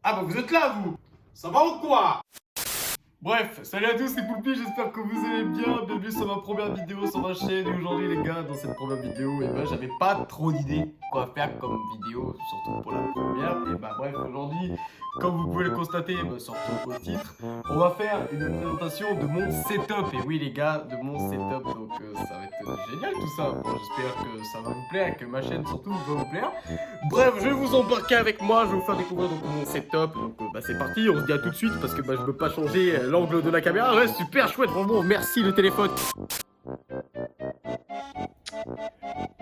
Ah bah vous êtes là vous. Ça va ou quoi? Bref, salut à tous, c'est Poulpi, j'espère que vous allez bien. Bienvenue sur ma première vidéo sur ma chaîne. Et aujourd'hui les gars, dans cette première vidéo, j'avais pas trop d'idées quoi faire comme vidéo, surtout pour la première. Et bref, aujourd'hui, comme vous pouvez le constater, surtout au titre, on va faire une présentation de mon setup. Et oui les gars, de mon setup, donc ça va être génial tout ça. Bon, j'espère que ça va vous plaire et que ma chaîne surtout va vous plaire. Bref, je vais vous embarquer avec moi, je vais vous faire découvrir donc mon setup. Donc c'est parti, on se dit à tout de suite parce que je peux pas changer l'angle de la caméra. Ouais, super chouette, vraiment, merci le téléphone.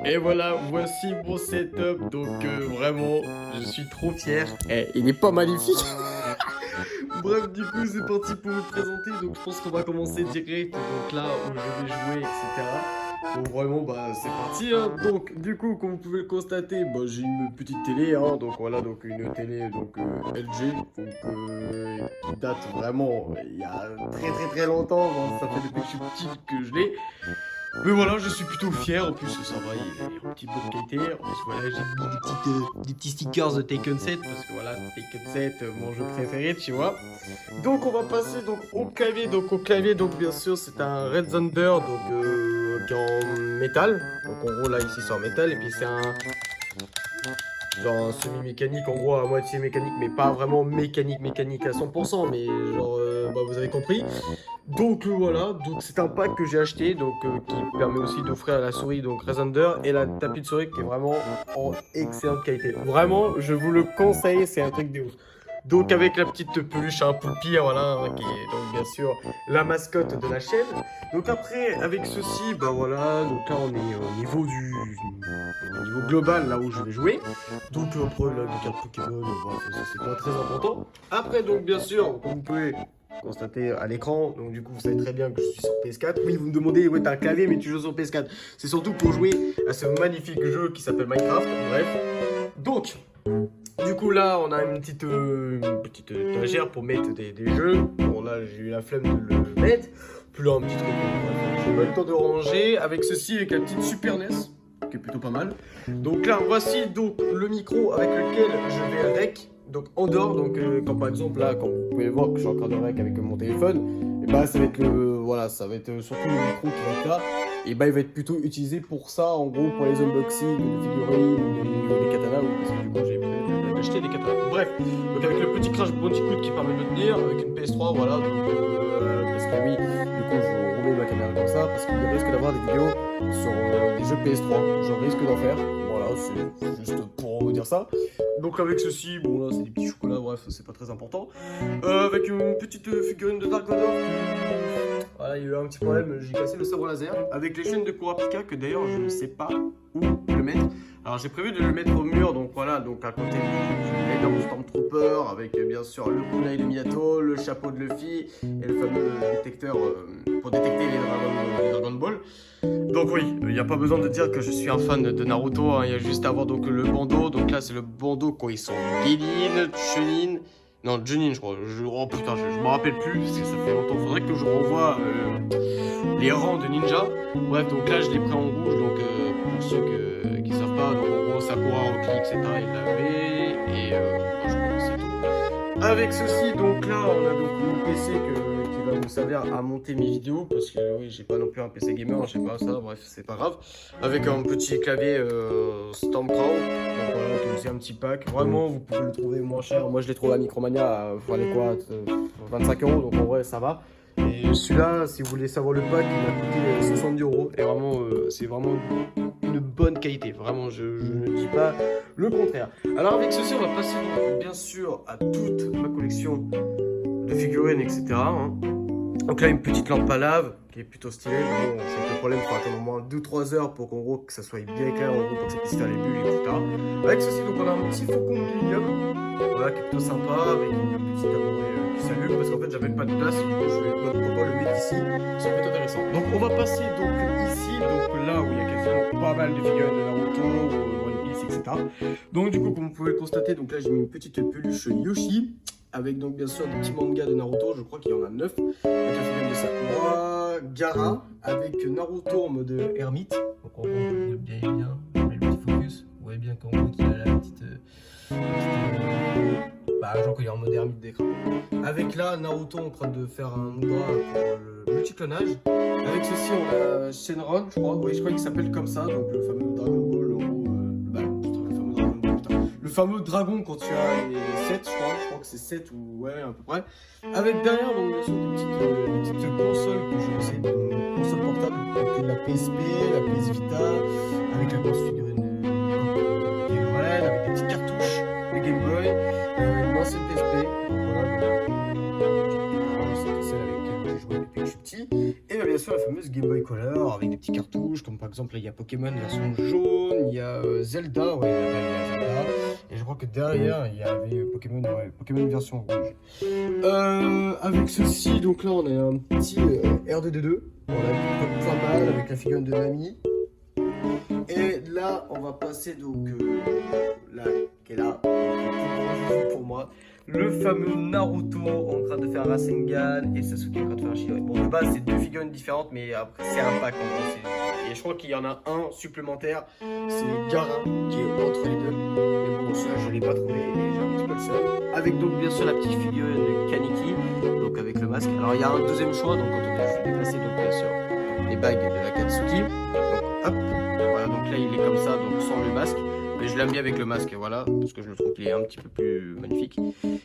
Et voilà, voici mon setup. Donc vraiment, je suis trop fier. Il est pas magnifique. Bref, du coup, c'est parti pour vous présenter. Donc je pense qu'on va commencer direct. Donc là où je vais jouer, etc. Donc vraiment, c'est parti, hein. Donc du coup, comme vous pouvez le constater, j'ai une petite télé, hein. Donc voilà, donc une télé donc LG, donc qui date vraiment il y a très longtemps, hein. Ça fait depuis que je suis petit que je l'ai. Mais voilà, je suis plutôt fier. En plus, ça va, il est un petit peu de qualité. En plus, voilà, j'ai mis des petits stickers de Taken 7 parce que voilà, Taken 7, mon jeu préféré, tu vois. Donc, on va passer donc au clavier. Donc, bien sûr, c'est un Red Thunder, donc qui est en métal. Donc, en gros, là, ici, c'est en métal. Et puis, c'est un genre un semi-mécanique, en gros, à moitié mécanique, mais pas vraiment mécanique à 100%, mais genre, vous avez compris. Donc voilà, donc c'est un pack que j'ai acheté, donc qui permet aussi d'offrir la souris donc Resonander et la tapis de souris qui est vraiment en excellente qualité. Vraiment, je vous le conseille, c'est un truc de ouf. Donc avec la petite peluche à un Poulpi, voilà, hein, qui est donc bien sûr la mascotte de la chaîne. Donc après, avec ceci, voilà, donc là on est au niveau global, là où je vais jouer. Donc après, là, des cartes Pokémon, bref, ça c'est pas très important. Après, donc bien sûr, comme vous pouvez constater à l'écran, donc du coup vous savez très bien que je suis sur PS4. Oui, vous me demandez, ouais, t'as un clavier mais tu joues sur PS4. C'est surtout pour jouer à ce magnifique jeu qui s'appelle Minecraft. Bref, donc du coup là on a une petite étagère pour mettre des jeux. Bon là j'ai eu la flemme de le mettre. Puis là un petit truc, j'ai pas eu le temps de ranger. Avec ceci, avec la petite Super NES qui est plutôt pas mal. Donc là voici donc le micro avec lequel je vais rec. Donc en dehors, donc quand par exemple là, quand vous pouvez voir que je suis en train de rec avec mon téléphone, et ça va être ça va être surtout le micro qui va être là. Et il va être plutôt utilisé pour ça, en gros pour les unboxings de figurines ou des katanas, parce que du coup j'ai prévu d'acheter des katanas. Bref, donc avec le petit Crash Bandicoot qui permet de le tenir, avec une PS3, voilà, donc parce que oui, du coup je remets ma caméra comme ça, parce qu'il risque d'avoir des vidéos sur des jeux PS3, je risque d'en faire, voilà, c'est juste pour vous dire ça. Donc avec ceci, bon là c'est des petits chocolats, bref c'est pas très important. Avec une petite figurine de Dark Vador. Voilà, il y a eu un petit problème, j'ai cassé le sabre laser. Avec les chaînes de Kurapika que d'ailleurs je ne sais pas où le mettre. Alors j'ai prévu de le mettre au mur, donc voilà, donc à côté du Raiden Stormtrooper, avec bien sûr le kunai de Miyato, le chapeau de Luffy et le fameux détecteur pour détecter les Dragon Ball. Donc oui, il n'y a pas besoin de dire que je suis un fan de Naruto, hein. Il y a juste à voir donc le bandeau. Donc là c'est le bandeau quand ils sont Guilin, Chunin, non Junin je crois. Oh putain, je me rappelle plus parce que ça fait longtemps. Faudrait que je revoie les rangs de ninja. Bref, donc là je l'ai pris en rouge. Donc pour ceux qui savent pas, donc en gros Sakura, Rock Lee, etc. Il l'avait et je crois que c'est tout. Avec ceci, donc là on a donc mon PC qui va me servir à monter mes vidéos parce que oui, j'ai pas non plus un PC gamer, je sais pas ça, bref, c'est pas grave. Avec un petit clavier Stormcrow, donc voilà, c'est un petit pack. Vraiment, vous pouvez le trouver moins cher. Moi, je l'ai trouvé à Micromania à 25 €, donc en vrai, ça va. Et celui-là, si vous voulez savoir le pack, il m'a coûté 70 €. Et vraiment, c'est vraiment une bonne qualité. Vraiment, je ne dis pas le contraire. Alors, avec ceci, on va passer donc, bien sûr à toute ma collection de figurines, etc. hein. Donc là, une petite lampe à lave qui est plutôt stylée. Bon, c'est que le problème, il faut attendre au moins 2-3 heures pour qu'en gros, que ça soit bien éclairé, en gros, pour que ça puisse faire les bulles, etc. Avec ceci, donc on a un petit faucon Millennium, voilà, qui est plutôt sympa, avec une petite tabouret qui s'allume, parce qu'en fait, j'avais pas de place, et du coup, je vais pourquoi le mettre ici, ça peut être intéressant. Donc on va passer donc ici, donc là où il y a quasiment pas mal de figurines de Naruto, One Piece, etc. Donc du coup, comme vous pouvez le constater, donc là, j'ai mis une petite peluche Yoshi, avec donc bien sûr des petits mangas de Naruto, je crois qu'il y en a 9, avec la figurine de Sakura, Gaara, avec Naruto en mode ermite, donc en gros on voit bien, le petit focus, vous voyez bien qu'en gros qu'il a la petite genre qu'il est en mode ermite d'écran. Avec là, Naruto en train de faire un Nudra pour le multiclonage. Avec ceci, on a Shenron, je crois. Oui, je crois qu'il s'appelle comme ça, donc le fameux Dragon Ball, en gros. Putain, le fameux Dragon Ball, putain. Le fameux dragon quand tu as les 7, je crois que c'est 7 ou ouais, à peu près. Avec derrière, donc bien sûr, des petites consoles que je sais, une console portable, avec la PSP, la PS Vita, avec la grosse figurine Game Boy, avec des petites cartouches de Game Boy, une ancienne PSP, voilà, c'est celle avec laquelle j'ai joué depuis que je suis petit. Et bien sûr la fameuse Game Boy Color avec des petits cartouches, comme par exemple là il y a Pokémon version jaune, il y a Zelda, ouais, là-bas, il y a Zelda. Et je crois que derrière, il y avait Pokémon, ouais, Pokémon version rouge. Avec ceci, donc là, on a un petit R2D2. On a pas mal avec la figurine de Nami. Et là, on va passer donc là, qui est là, le plus gros jeu pour moi. Le fameux Naruto en train de faire un Rasengan et Sasuke en train de faire un Chidori. Bon, de base, c'est deux figurines différentes, mais après, c'est un pack en gros. Et je crois qu'il y en a un supplémentaire, c'est Gaara qui est entre les deux. Mais bon, ça, je ne l'ai pas trouvé et j'ai un petit peu le seul. Avec donc, bien sûr, la petite figurine de Kaneki, donc avec le masque. Alors, il y a un deuxième choix, donc quand on je vais déplacer, donc bien sûr, les bagues de la Katsuki. Donc, hop, voilà, donc là, il est comme ça, donc sans le masque. Mais je l'aime bien avec le masque, voilà, parce que je le trouve qu'il est un petit peu plus magnifique.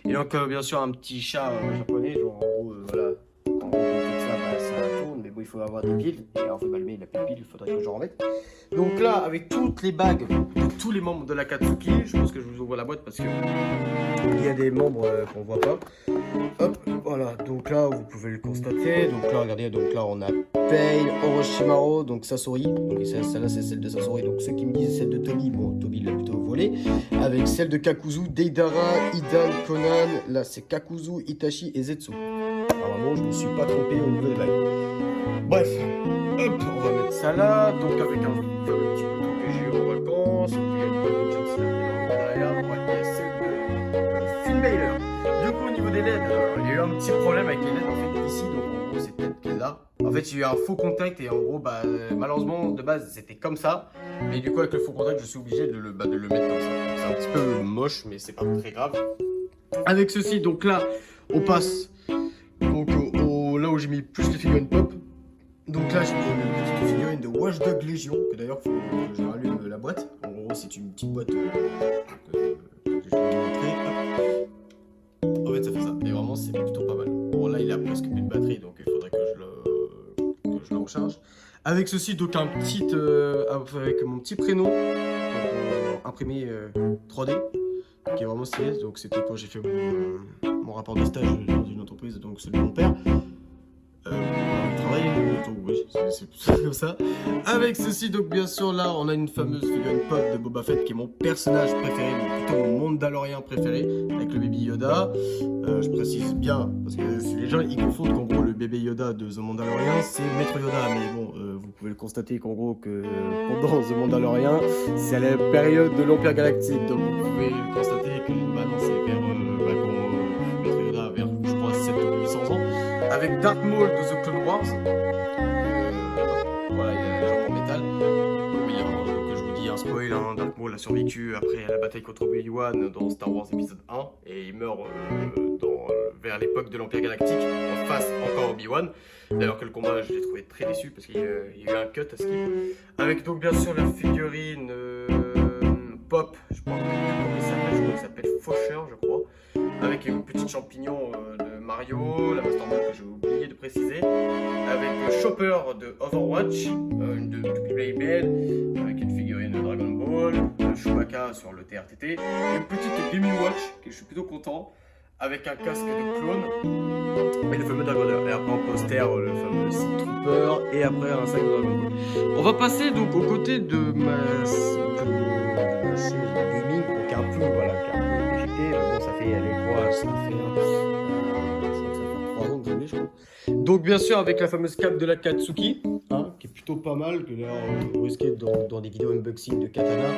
Et donc, bien sûr, un petit chat japonais, genre en gros, voilà, quand on fait ça, ça tourne, mais bon, il faut avoir des piles. Et en fait, le mec, il a plus de piles, il faudrait que je remette. Donc là, avec toutes les bagues de tous les membres de la Katsuki, je pense que je vous ouvre la boîte parce que il y a des membres qu'on voit pas. Hop, voilà, donc là, vous pouvez le constater. Donc là, regardez, donc là, on a Pain, Orochimaru, donc Sasori. Donc celle-là, c'est celle de Sasori. Donc ceux qui me disent celle de Toby, bon, Toby l'a plutôt volé. Avec celle de Kakuzu, Deidara, Idan, Conan. Là, c'est Kakuzu, Itachi et Zetsu. Normalement, je ne me suis pas trompé au niveau des bagues. Bref, hop, on va mettre ça là. Donc avec un petit bouton que j'ai eu en vacances. Et puis il y a une bonne chance derrière. Ouais, il y a celle de Finn Balor. Du coup, au niveau des LED, il y a eu un petit problème avec les LED en fait ici. Donc en gros, c'est peut-être que là. En fait, il y a eu un faux contact et en gros, malheureusement, de base, c'était comme ça. Mais du coup, avec le faux contact, je suis obligé de le mettre comme ça. C'est un petit peu moche, mais c'est pas très grave. Avec ceci, donc là, on passe donc là où j'ai mis plus les figurines pop. Donc là, j'ai mis une petite figurine de Watchdog Légion, que d'ailleurs, il faut que je rallume la boîte. En gros, c'est une petite boîte que je vais vous montrer. En fait, ça fait ça. Et vraiment, c'est plutôt pas mal. Bon, là, il a presque plus de batterie, donc il faudrait que je le recharge. Avec ceci, donc un petit, avec mon petit prénom, imprimé 3D, qui est vraiment stylé. Donc c'était quand j'ai fait mon rapport de stage dans une entreprise, donc celui de mon père. Il travaille, donc oui, c'est comme ça. Avec ceci, donc bien sûr, là, on a une fameuse figurine pop de Boba Fett qui est mon personnage préféré, ou plutôt mon Mandalorien préféré, avec le Baby Yoda. Je précise bien, parce que les gens ils confondent qu'en gros le bébé Yoda de The Mandalorian c'est Maître Yoda, mais bon, vous pouvez le constater qu'en gros que pendant The Mandalorian c'est à la période de l'Empire Galactique, donc vous pouvez le constater que non, c'est vers quand Maître Yoda vers je crois 700 ou 800 ans, avec Darth Maul de The Clone Wars. Voilà, il y a les gens en métal. Oui, donc je vous dis un spoil, Darth Maul a survécu après la bataille contre Obi-Wan dans Star Wars épisode 1 et il meurt vers l'époque de l'Empire Galactique, en face encore Obi-Wan. D'ailleurs que le combat, je l'ai trouvé très déçu parce qu'il y a eu un cut à skip. Avec donc bien sûr la figurine Pop, je crois qu'il s'appelle Faucheur, je crois. Avec une petite champignon de Mario, la Master Ball que j'ai oublié de préciser. Avec Chopper de Overwatch, de Blade Bell, avec une figurine de Dragon Ball, Chewbacca sur le TRTT, une petite Game & Watch, que je suis plutôt content, avec un casque de clone, et le fameux Dragon Ball. Et après un poster, le fameux Sith Trooper, et après un sac de Dragon Ball. On va passer donc aux côtés de ma chaise de gaming, donc un peu, voilà, qui est un peu déjecté, mais bon, ça fait, allez, quoi, ça fait 3 ans que je l'ai, je crois. Donc bien sûr avec la fameuse cape de la Katsuki, qui est plutôt pas mal, que là vous risquez dans des vidéos unboxing de Katana,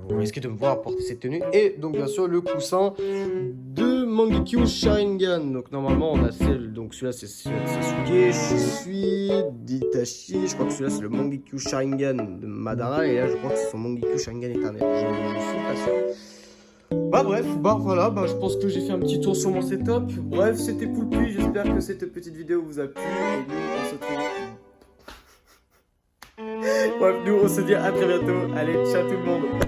vous risquez de me voir porter cette tenue. Et donc bien sûr le coussin de Mangekyo Sharingan. Donc normalement on a celle, donc celui-là c'est celui de Sasuke, Shisui, d'Itachi, je crois que celui-là c'est le Mangekyo Sharingan de Madara, et là je crois que c'est son Mangekyo Sharingan éternel, je suis pas sûr. Bah bref, bah voilà, bah je pense que j'ai fait un petit tour sur mon setup. Bref, c'était Poulpi, j'espère que cette petite vidéo vous a plu. Et nous, on se trouve... Bref, nous, on se dit à très bientôt. Allez, ciao tout le monde.